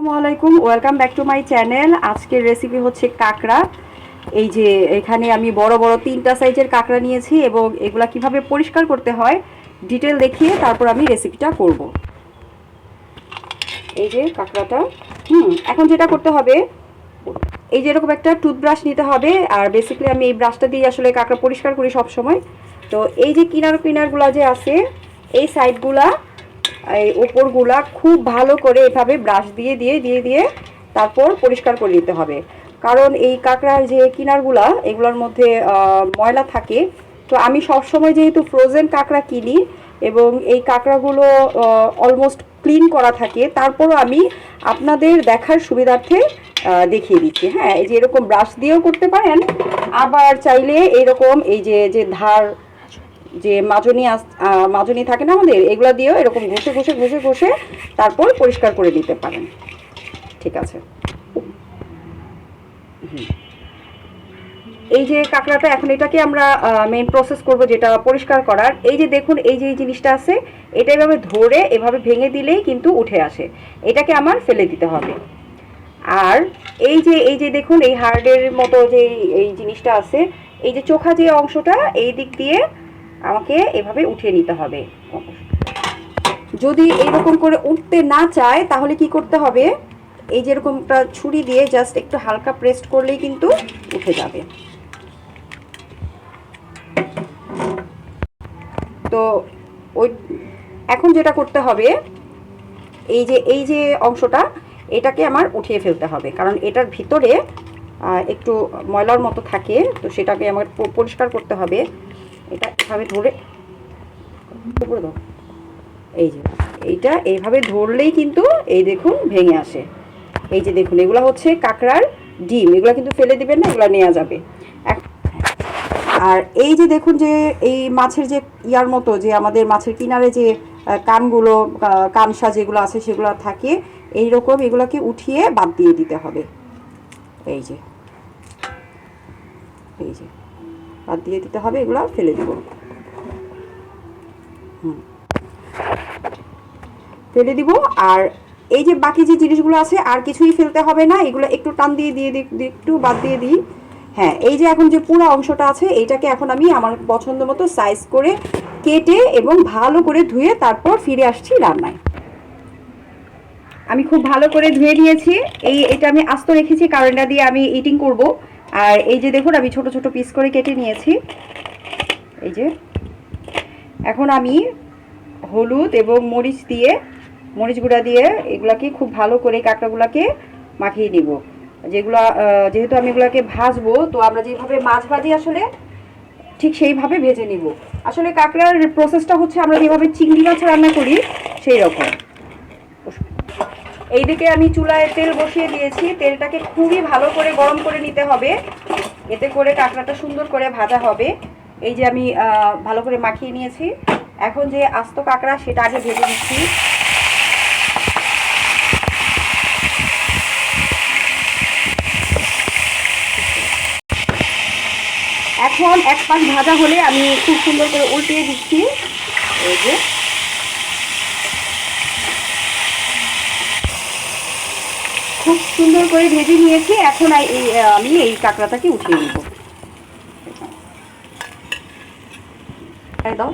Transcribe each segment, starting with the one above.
আসসালামাইকুম, welcome back to my channel. আজকের recipe হচ্ছে কাঁকড়া। এই যে এখানে আমি বড় বড় 3টা সাইজের কাঁকড়া নিয়েছি এবং এগুলা কিভাবে পরিষ্কার করতে হয় ডিটেল দেখিয়ে তারপর আমি রেসিপিটা করব। এই যে কাঁকড়াটা, এখন যেটা করতে হবে, এই যে এরকম একটা টুথব্রাশ নিতে হবে। আর বেসিক্যালি আমি এই ব্রাশটা দিয়ে আসলে কাঁকড়া পরিষ্কার করি সব সময়। তো এই যে কিনারগুলা যে আছে, এই সাইডগুলা, এই উপরগুলা খুব ভালো করে এভাবে ব্রাশ দিয়ে দিয়ে দিয়ে দিয়ে তারপর পরিষ্কার করে নিতে হবে। কারণ এই কাঁকড়ার যে কিনারগুলা, এগুলোর মধ্যে ময়লা থাকে। তো আমি সবসময় যেহেতু ফ্রোজেন কাঁকড়া কিনি এবং এই কাঁকড়াগুলো অলমোস্ট ক্লিন করা থাকে, তারপরও আমি আপনাদের দেখার সুবিধার্থে দেখিয়ে দিচ্ছি। হ্যাঁ, এই যে এরকম ব্রাশ দিয়েও করতে পারেন, আবার চাইলে এইরকম এই যে যে ধার, যে মাজনি থাকে না আমাদের, এগুলা দিয়েও এরকম ঘষে ঘষে ঘষে ঘষে তারপর পরিষ্কার করে দিতে পারেন। ঠিক আছে। এই যে কাঁকড়াটা, এখন এটাকে আমরা মেইন প্রসেস করব, যেটা পরিষ্কার করার। এই যে দেখুন, এই যে এই জিনিসটা আছে, এটা এভাবে ধরে এভাবে ভেঙে দিলেই কিন্তু উঠে আসে। এটাকে আমার ফেলে দিতে হবে। আর এই যে দেখুন, এই হার্ডের মতো যে এই জিনিসটা আছে, এই যে চোখা যে অংশটা, এই দিক দিয়ে আমাকে এভাবে উঠিয়ে নিতে হবে। যদি এইরকম করে উঠতে না চায় তাহলে কি করতে হবে, এই যে এরকমটা ছুরি দিয়ে জাস্ট একটু হালকা প্রেস করলেই কিন্তু উঠে যাবে। তো ওই এখন যেটা করতে হবে, এই যে অংশটা, এটাকে আমার উঠিয়ে ফেলতে হবে, কারণ এটার ভিতরে একটু ময়লার মতো থাকে। তো সেটাকে আমার পরিষ্কার করতে হবে। এটা এভাবে ধরে উপরে দাও। এই যে এইটা এইভাবে ধরলেই কিন্তু এই দেখুন ভেঙে আসে। এই যে দেখুন, এগুলো হচ্ছে কাঁকড়ার ডিম, এগুলো কিন্তু ফেলে দিবেন না, এগুলো নেওয়া যাবে। আর এই যে দেখুন, যে এই মাছের যে ইয়ার মতো, যে আমাদের মাছের কিনারে যে কানগুলো, কানসা যেগুলো আছে সেগুলো থাকে, এই রকম এগুলোকে উঠিয়ে বাদ দিয়ে দিতে হবে। এই যে এই যে বাদ দিয়ে দিতে হবে, এগুলো ফেলে দেব। ফেলে দিব। আর এই যে বাকি যে জিনিসগুলো আছে, আর কিছুই ফেলতে হবে না, এগুলো একটু টান দিয়ে দিয়ে একটু বাদ দিয়ে দিই। হ্যাঁ, এই যে এখন যে পুরো অংশটা আছে, এইটাকে এখন আমি আমার পছন্দ মতো সাইজ করে কেটে এবং ভালো করে ধুয়ে তারপর ফিরে আসছি রান্নায়। আমি খুব ভালো করে ধুয়ে নিয়েছি। এটা আমি আস্ত রেখেছি, কারণ এটা দিয়ে আমি ইটিং করব। আর এই যে দেখুন, আমি ছোট ছোট পিস করে কেটে নিয়েছি। এই যে এখন আমি হলুদ এবং মরিচ গুঁড়া দিয়ে এগুলাকে খুব ভালো করে কাঁকড়াগুলাকে মাখিয়ে নিব। যেহেতু আমি এগুলাকে ভাজবো, তো আমরা যেভাবে মাছ ভাজি আসলে ঠিক সেইভাবে ভেজে নিব। আসলে কাঁকড়ার প্রসেসটা হচ্ছে আমরা যেভাবে চিংড়ি মাছ রান্না করি সেই রকম। এইদিকে আমি চুলায় তেল বসিয়ে দিয়েছি। তেলটাকে খুবই ভালো করে গরম করে নিতে হবে, এতে করে কাঁকড়াটা সুন্দর করে ভাজা হবে। এই যে আমি ভালো করে মাখিয়ে নিয়েছি। এখন যে আস্ত কাঁকড়া, সেটা আগে ভেজে নিচ্ছি। এখন এক পাশ ভাজা হলে আমি খুব সুন্দর করে উল্টিয়ে দিচ্ছি। এই যে খুব সুন্দর করে ভেজে নিয়েছি। এখন আমি এই কাঁকড়াটাকে উঠিয়ে নিব। দাও,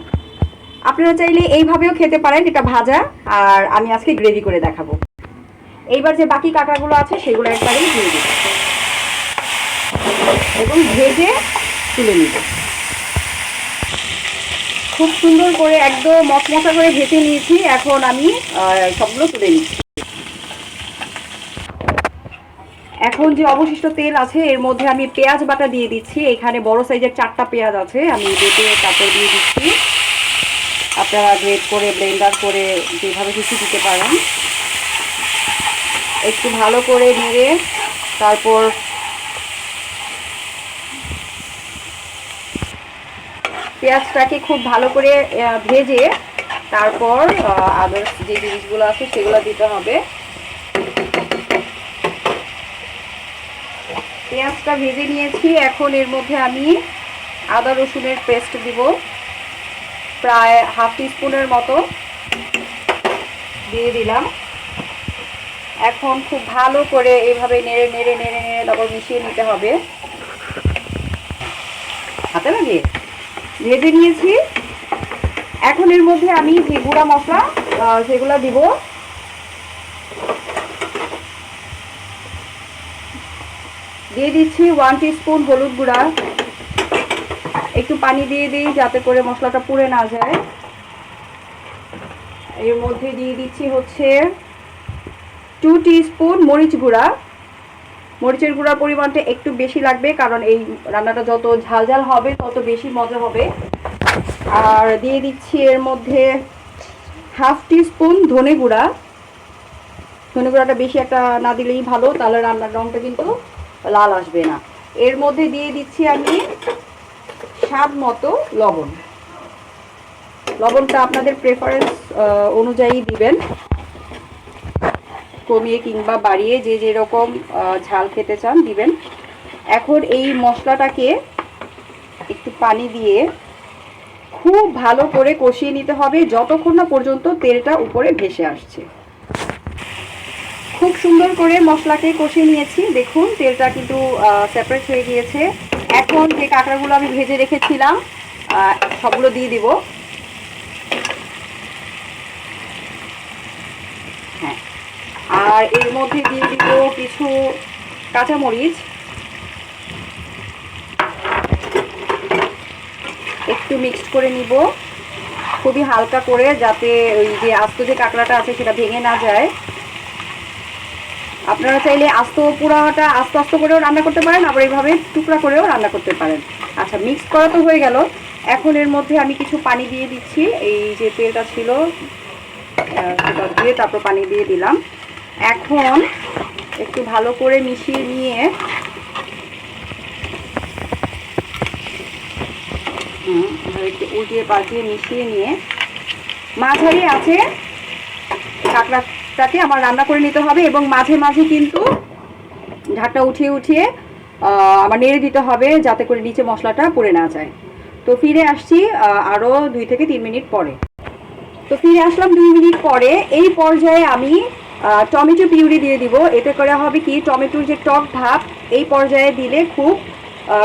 আপনারা চাইলে এইভাবেও খেতে পারেন, এটা ভাজা। আর আমি আজকে গ্রেভি করে দেখাবো। এইবার যে বাকি কাঁকড়াগুলো আছে সেগুলো একবারেই দিয়ে দিব এবং ভেজে তুলে নিব। খুব সুন্দর করে একদম মশমশা করে ভেজে নিয়েছি। এখন আমি সবগুলো তুলে নিচ্ছি। এখন যে অবশিষ্ট তেল আছে, এর মধ্যে আমি পেঁয়াজ বাটা দিয়ে দিচ্ছি। এখানে বড় সাইজের 4টা পেঁয়াজ আছে, আমি বেটে তারপর দিয়ে দিচ্ছি। আপনারা গ্রেট করে, ব্লেন্ডার করে যেভাবে কিছু দিতে পারেন। একটু ভালো করে নেড়ে তারপর পেঁয়াজটাকে খুব ভালো করে ভেজে তারপর আদার্স যে জিনিসগুলো আছে সেগুলো দিতে হবে। পেঁয়াজটা ভেজে নিয়েছি। এখন এর মধ্যে আমি আদা রসুনের পেস্ট দিব, প্রায় হাফ টিস্পুনের মতো দিয়ে দিলাম। এখন খুব ভালো করে এইভাবে নেড়ে নেড়ে নেড়ে নেড়ে তারপর মিশিয়ে নিতে হবে। হাতে লাগিয়ে ভেজে নিয়েছি। এখন এর মধ্যে আমি যে গুঁড়া মশলা সেগুলো দিব। দিয়ে দিচ্ছি 1 টিস্পুন হলুদ গুঁড়া। একটু পানি দিয়ে দিই যাতে করে মশলাটা পুড়ে না যায়। এর মধ্যে দিয়ে দিচ্ছি হচ্ছে 2 টিস্পুন মরিচ গুঁড়া। মরিচের গুঁড়ার পরিমাণটা একটু বেশি লাগবে, কারণ এই রান্নাটা যত ঝাল ঝাল হবে তত বেশি মজা হবে। আর দিয়ে দিচ্ছি এর মধ্যে 1/2 টিস্পুন ধনে গুঁড়া। ধনে গুঁড়াটা বেশি একটা না দিলেই ভালো, তাহলে রান্নার রঙটা কিন্তু লাল আসবে না। এর মধ্যে দিয়ে দিচ্ছি আমি স্বাদ মতো লবণ। লবণটা আপনাদের প্রেফারেন্স অনুযায়ী দিবেন, কমিয়ে কিংবা বাড়িয়ে যে যেরকম ঝাল খেতে চান দিবেন। এখন এই মশলাটাকে একটু পানি দিয়ে খুব ভালো করে কষিয়ে নিতে হবে যতক্ষণ না পর্যন্ত তেলটা উপরে ভেসে আসছে। খুব সুন্দর করে মশলাকে কষিয়ে নিয়েছি, দেখুন তেলটা কিন্তু সেপারেট হয়ে গিয়েছে। এখন যে কাঁকড়াগুলো আমি ভেজে রেখেছিলাম সবগুলো দিয়ে দিব। হ্যাঁ, আর এর মধ্যে দিয়ে দিব কিছু কাঁচামরিচ, একটু মিক্সড করে নিব খুবই হালকা করে, যাতে ওই যে আস্ত যে কাঁকড়াটা আছে সেটা ভেঙে না যায়। আপনারা চাইলে পুরাটা আস্তে আস্তে করেও রান্না করতে পারেন, আবার এইভাবে টুকরা করেও রান্না করতে পারেন। আচ্ছা, মিক্স করা তো হয়ে গেল। এখন এর মধ্যে আমি কিছু পানি দিয়ে দিচ্ছি। এই যে তেলটা ছিল সেটা দিয়ে তারপর পানি দিয়ে দিলাম। এখন একটু ভালো করে মিশিয়ে নিয়ে একটু উল্টিয়ে পাল্টিয়ে মিশিয়ে নিয়ে মাঝারি আছে কাঁকড়াটাকে আমার রান্না করে নিতে হবে, এবং মাঝে মাঝে কিন্তু ঢাকটা উঠিয়ে উঠিয়ে আমার নেড়ে দিতে হবে যাতে করে নিচে মশলাটা পুড়ে না যায়। তো ফিরে আসছি আরও 2 থেকে 3 মিনিট পরে। তো ফিরে আসলাম 2 মিনিট পরে। এই পর্যায়ে আমি টমেটো পিউরি দিয়ে দিব। এতে করে হবে কি, টমেটোর যে টক ভাব এই পর্যায়ে দিলে খুব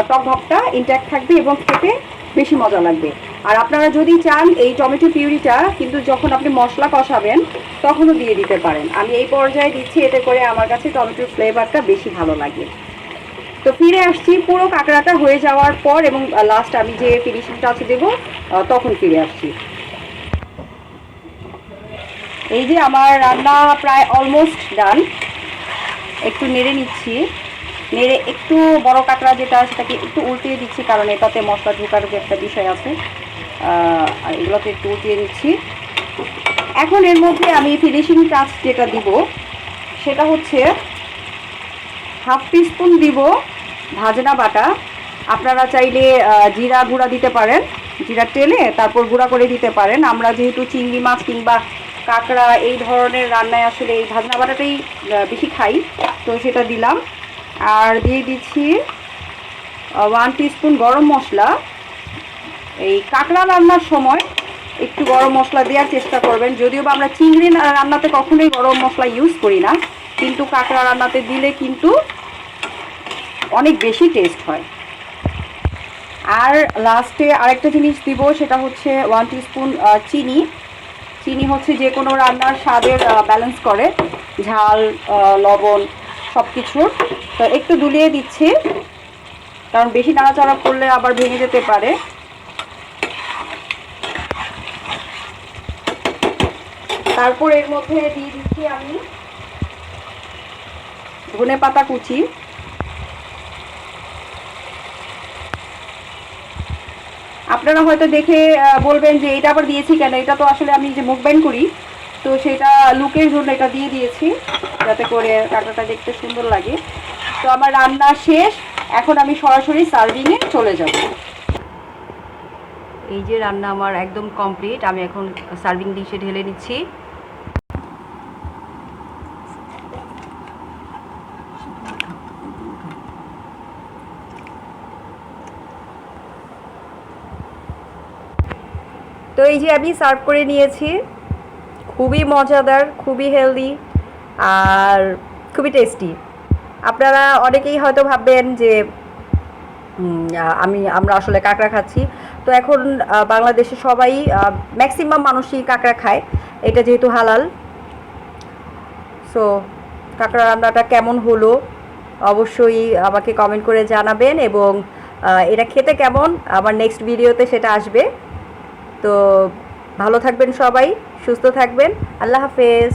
টক ভাবটা ইনট্যাক্ট থাকবে এবং খেতে বেশি মজা লাগবে। আর আপনারা যদি চান এই টমেটো পিউরিটা কিন্তু যখন আপনি মশলা কষাবেন তখনও দিয়ে দিতে পারেন। আমি এই পর্যায়ে দিচ্ছি, এতে করে আমার কাছে টমেটোর ফ্লেভারটা বেশি ভালো লাগে। তো ফিরে আসছি পুরো কাঁকড়াটা হয়ে যাওয়ার পর, এবং লাস্ট আমি যে ফিনিশিং টাচ দেবো তখন ফিরে আসছি। এই যে আমার রান্না প্রায় অলমোস্ট ডান। একটু নেড়ে নিচ্ছি, নেড়ে একটু বড় কাঁকড়া যেটা সেটাকে একটু উল্টিয়ে দিচ্ছি, কারণ এটাতে মশলা ঢোকার যে একটা বিষয় আছে, আর এগুলোকে একটু উল্টিয়ে নিচ্ছি। এখন এর মধ্যে আমি ফিনিশিং টাচ যেটা দিব সেটা হচ্ছে 1/2 টিস্পুন দিব ভাজনা বাটা। আপনারা চাইলে জিরা গুঁড়া দিতে পারেন, জিরা টেলে তারপর গুঁড়া করে দিতে পারেন। আমরা যেহেতু চিংড়ি মাছ কিংবা কাঁকড়া এই ধরনের রান্নায় আসলে এই ভাজনা বাটাটাই বেশি খাই, তো সেটা দিলাম। আর দিয়ে দিচ্ছি 1 টিস্পুন গরম মশলা। এই কাঁকড়া রান্নার সময় একটু গরম মশলা দেওয়ার চেষ্টা করবেন, যদিও বা আমরা চিংড়ি রান্নাতে কখনোই গরম মশলা ইউজ করি না, কিন্তু কাঁকড়া রান্নাতে দিলে কিন্তু অনেক বেশি টেস্ট হয়। আর লাস্টে আরেকটা জিনিস দিব, সেটা হচ্ছে 1 টিস্পুন চিনি। চিনি হচ্ছে যে কোনো রান্নার স্বাদের ব্যালেন্স করে, ঝাল লবণ সব কিছুর। তো একটু দুলিয়ে দিচ্ছি, কারণ বেশি নাড়াচাড়া করলে আবার ভেঙে যেতে পারে। তারপর এর মধ্যে দিয়ে দিচ্ছি আমি ধনেপাতা কুচি। আপনারা হয়তো দেখে বলবেন যে এটা আবার দিয়েছি কেন, এটা তো আসলে আমি যে মুখবাইন করি, তো সেটা লুকের জন্য এটা দিয়ে দিয়েছি যাতে করে কাঁকড়াটা দেখতে সুন্দর লাগে। তো আমার রান্না শেষ, এখন আমি সরাসরি সার্ভিংয়ে চলে যাব। এই যে রান্না আমার একদম কমপ্লিট, আমি এখন সার্ভিং ডিশে ঢেলে নিচ্ছি। তো এই যে আমি সার্ভ করে নিয়েছি, খুবই মজাদার, খুবই হেলদি, আর খুবই টেস্টি। আপনারা অনেকেই হয়তো ভাববেন যে আমরা আসলে কাঁকড়া খাচ্ছি, তো এখন বাংলাদেশে সবাই ম্যাক্সিমাম মানুষই কাঁকড়া খায়, এটা যেহেতু হালাল। সো কাঁকড়া রান্নাটা কেমন হলো অবশ্যই আমাকে কমেন্ট করে জানাবেন, এবং এটা খেতে কেমন আমার নেক্সট ভিডিওতে সেটা আসবে। তো ভালো থাকবেন সবাই, সুস্থ থাকবেন, আল্লাহ হাফেজ।